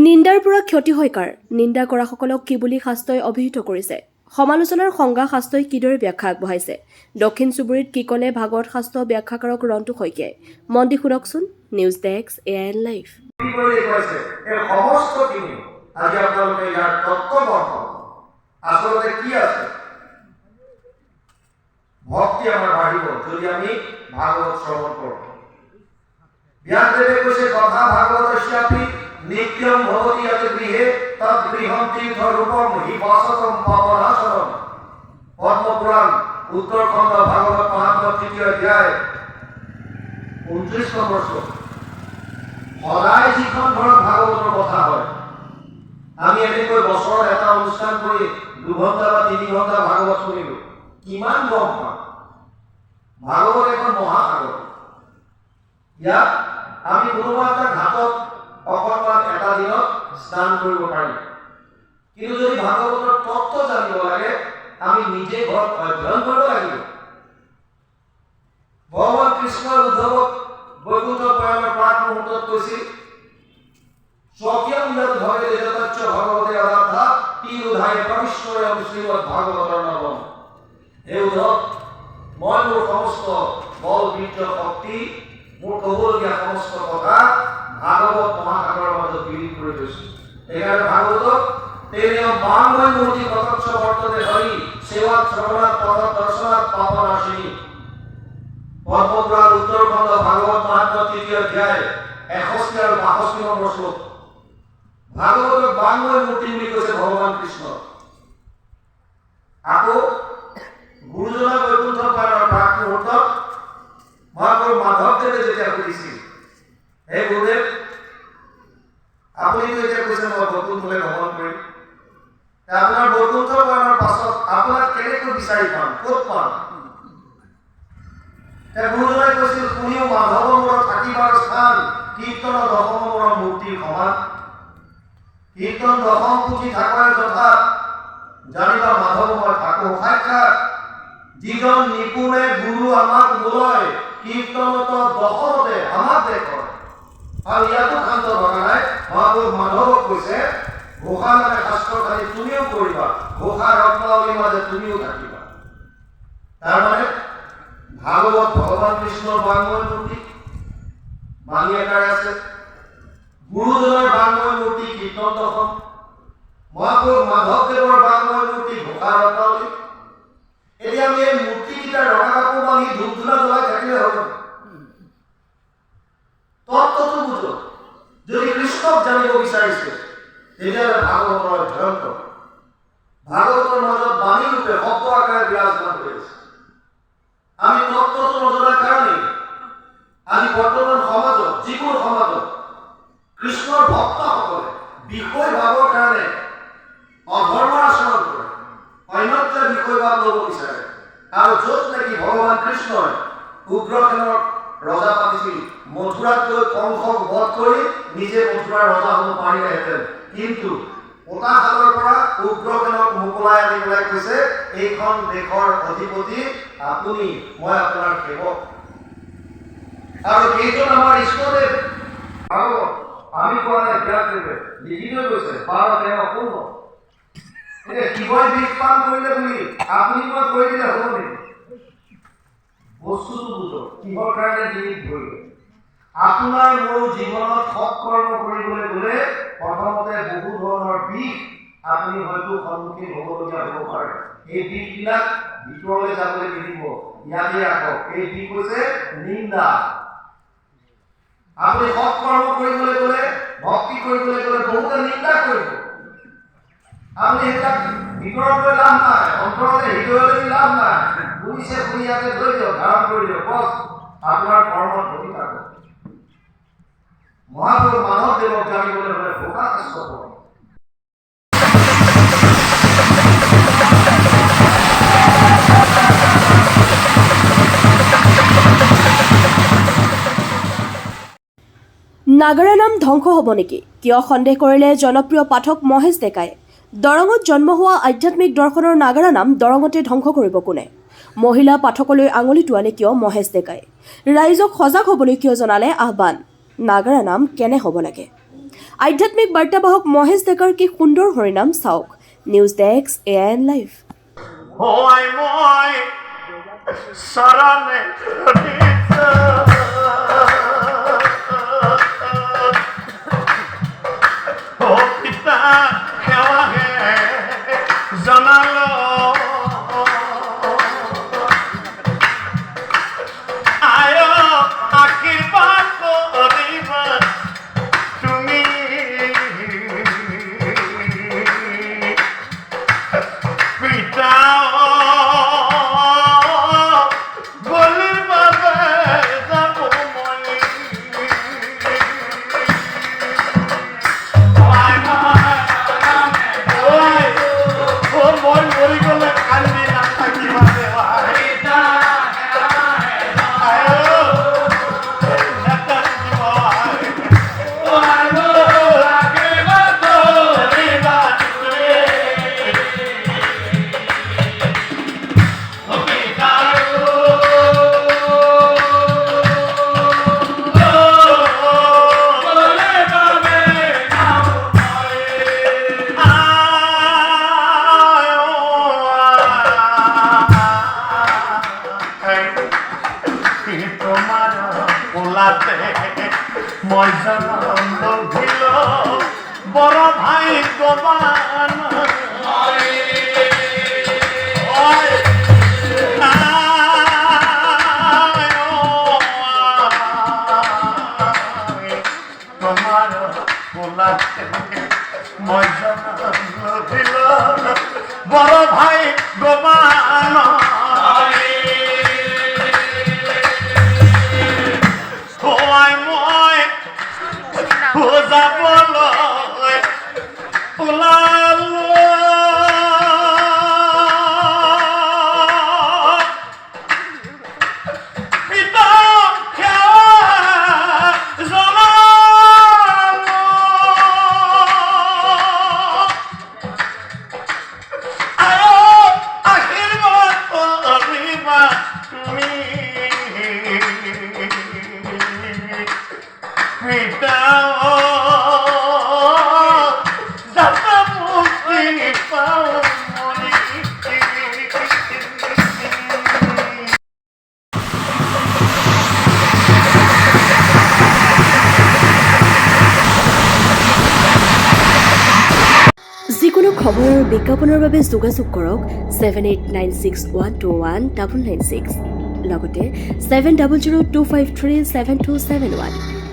নিন্দাৰ পৰা ক্ষতি হয় কাৰ? নিন্দা কৰাসকলক কি বুলি শাস্ত্ৰই অভিহিত কৰিছে? সমালোচনাৰ সংজ্ঞা শাস্ত্ৰই কিদৰে ব্যাখ্যা আগবঢ়াইছে? দক্ষিণ চুবুৰীত কি ক'লে ভাগৱত শাস্ত্ৰ ব্যাখ্যাকাৰক ৰন্তু শইকীয়াই? মন দি শুনকচোন। News desk AIN live. আজি আপোনালোকে ইয়াৰ তত্ত্ব আচলতে কি আছে? ভক্তি আমাৰ বাঢ়িব যদি আমি ভাগৱত শ্ৰৱণ কৰোঁ। ব্যাসদেৱে কৈছে কথা ভাগৱতস্যাপি নিত্যম ভৱতি অতি গৃহে তৎ গৃহম তীৰ্থ ৰূপম হি বাসতম পাবনাশনম। পদ্মপুৰাণ উত্তৰখণ্ড ভাগৱত মহাত্ম্য ৩য় অধ্যায় ২৯ নম্বৰ শ্লোক। সদায় যিখন ঘৰত ভাগৱতৰ কথা হয়, আমি এনেকৈ বছৰত এটা অনুষ্ঠান কৰি ২ ঘণ্টা বা ৩ ঘণ্টা ভাগৱত শুনিলো, কিমান গম পাম? ভাগৱত এখন মহাসাগৰ। ইয়াত আমি কোনোবা এটা ঘাটত অকণমান এটা দিনত স্নান কৰিব পাৰিম, কিন্তু যদি ভাগৱতৰ তত্ত্ব জানিব লাগে আমি নিজে ঘৰত অধ্যয়ন কৰিব লাগিব। ভগৱান কৃষ্ণই উদ্ধৱক বৈকুণ্ঠ প্ৰয়াণৰ প্ৰাক মুহূৰ্তত কৈছিল স্বকীয় ভগে দেদতচ্চ ভগৱতে অদাৰ্থা তিৰুধায় প্ৰবিশ্বয়ম শ্ৰীমদ ভাগৱতৰ নৱম। হে উদ্ধৱ, মই মোৰ সমস্ত বল বীৰ্য শক্তি, মোৰ ক'বলগীয়া সমস্ত কথা ভাগৱত মহাসাগৰৰ মাজত বিলীন কৰি থৈছো। সেইকাৰণে ভাগৱতক তেনে বাংময় মূৰ্তি প্ৰত্যক্ষ বৰ্ততে হৰি সেৱাত শ্ৰৱণাত পথত দৰ্শনাত পাপনাশিনী। পদ্মপুৰাণ উত্তৰখণ্ড ভাগৱত মহাত্ম্য ৩য় অধ্যায় ৬১ আৰু ৬২ নম্বৰ শ্লোক। ভাগৱতক বাংময় মূৰ্তি বুলি কৈছে ভগৱান কৃষ্ণ। আকৌ গুৰুজনা বৈকুণ্ঠ প্ৰায়ণৰ প্ৰাক মুহূৰ্তত মহাপুৰুষ মাধৱদেৱে যেতিয়া সুধিছিল, হে গুৰুদেৱ, আপুনিতো এতিয়া কৈছে মই বৈকুণ্ঠলৈ ভ্ৰমণ কৰিম, আপোনাৰ বৈকুণ্ঠ প্ৰায়ণৰ পাছত আপোনাক কেনেকৈ বিচাৰি পাম, ক'ত পাম? গুৰুজনাই কৈছিল কোনেও মাধৱ মূৰত থাকিবাৰ স্থান কীৰ্তন দশম মূৰৰ মূৰ্তিৰ সমান। কীৰ্তন দশম পুথি থাকাৰ যথা জানিবা মাধৱ মই থাকো সাক্ষাৎ। যিজন নিপুণে গুৰু আমাক বোলয় কীৰ্তনত দশমতে আমাক দেখৰ। আৰু ইয়াতো শান্ত থকা নাই, মহাপুৰুষ মাধৱক কৈছে ঘোষা মানে শাস্ত্ৰ খালি তুমিও কৰিবা, ঘোষা ৰত্নাৱলীৰ মাজে তুমিও থাকিবা। তাৰমানে ভাগৱত ভগৱান কৃষ্ণৰ বাংময় মূৰ্তি বাণী আকাৰ আছে, গুৰুজনৰ বাংময় মূৰ্তি কীৰ্তন দশম, মহাপুৰুষ মাধৱদেৱৰ বাংময় মূৰ্তি ঘোষা ৰত্নাৱলী। এতিয়া আমি এই মূৰ্তিকেইটা ৰঙা কাপোৰ বান্ধি ধূপ ধূনা জ্বলাই থাকিলে হ'ব? তত্ত্বটো বুজক। যদি কৃষ্ণক জানিব বিচাৰিছে তেতিয়াহ'লে ভাগৱতৰ অধ্যয়ন কৰক। ভাগৱতৰ মাজত বাণী ৰূপে শব্দ আকাৰে বিৰাজমান হৈ আছে। আমি তত্ত্বটো নজনাৰ কাৰণেই আজি বৰ্তমান সমাজত, যিকোনো সমাজত কৃষ্ণৰ ভক্তসকলে বিষয় ভাৱৰ কাৰণে অধৰ্মৰ আচৰণ কৰে, অন্যত্ৰ বিষয় ভাৱ ল'ব বিচাৰে। আৰু য'ত নেকি ভগৱান কৃষ্ণই উগ্ৰসেনৰ ৰজা পাতিছিল, মথুৰাত গৈ কংসক বধ কৰি নিজে মথুৰাৰ ৰজা হ'ব পাৰিলেহেঁতেন, কিন্তু পোতাশালৰ পৰা উগ্ৰসেনক মোকলাই আনি পেলাই কৈছে এইখন দেশৰ অধিপতি আপুনি, মই আপোনাৰ সেৱক। আৰু কেইজন আমাৰ ইষ্টদেৱ ভাগৱত আমি কোৱা নাই, ব্যাসদেৱে লিখি থৈ গৈছে 12-13-15। এতিয়া শিৱই বিষ পান কৰিলে বুলি আপুনি মই কৈ দিলে হ'ব নেকি? বস্তুটো বুজক, কিহৰ কাৰণে জীৱিত ধৰিলে। আপোনাৰ মোৰ জীৱনত সৎকৰ্ম কৰিবলৈ গ'লে প্ৰথমতে বহু ধৰণৰ বিষ আপুনি হয়তো সন্মুখীন হ'বলগীয়া হ'ব পাৰে। এই বিষবিলাক ভিতৰলৈ যাবলৈ নিদিব, ইয়াতে ৰাখক। এই বিষ হৈছে নিন্দা। আপুনি সৎকৰ্ম কৰিবলৈ গ'লে, ভক্তি কৰিবলৈ গ'লে বহুতে নিন্দা কৰিব। আপুনি সেইবিলাক ভিতৰত লৈ লাভ নাই, অন্তৰতে হৃদয়লৈ লাভ নাই। শুনিছে শুনি ইয়াতে ধৰি দিয়ক, ধাৰণ কৰি দিয়ক, বছ আপোনাৰ কৰ্মত ঘটি থাকক। মহাপুৰুষ মাধৱদেৱক জানিবলৈ হ'লে ঘোষা শাস্ত্ৰ পঢ়ক। নাগাৰা নাম ধ্বংস হ'ব নেকি? কিয় সন্দেহ কৰিলে জনপ্ৰিয় পাঠক মহেশ ডেকাই। দৰঙত জন্ম হোৱা আধ্যাত্মিক দৰ্শনৰ নাগাৰা নাম দৰঙতে ধ্বংস কৰিব কোনে? মহিলা পাঠকলৈ আঙুলি টোৱালে কিয় মহেশ ডেকাই? ৰাইজক সজাগ হ'বলৈ কিয় জনালে আহ্বান? নাগাৰা নাম কেনে হ'ব লাগে? আধ্যাত্মিক বাৰ্তাবাহক মহেশ ডেকাৰ কি সুন্দৰ হৰিনাম চাওক। News desk AIN live. হয় মই চৰণে পিতা সেৱাহে জনালো আয় আশীৰ্বাদ কৰিবা তুমি পিতা বলিৰ বাবে যাব মই মই মৰি গ'লে কান্দি নাথাকিবা তোমার ওলাতে মই জনম লভিল বড় ভাই গবান তোমার ওলাতে মই জনম লভিল বড় ভাই গবান যাবলৈ ওলালো পিতা জনালো আয় আশীৰ্বাদ কৰিবা তুমি পিতা যিকোনো খবৰ আৰু বিজ্ঞাপনৰ বাবে যোগাযোগ কৰক 7896121996 লগতে 7002537271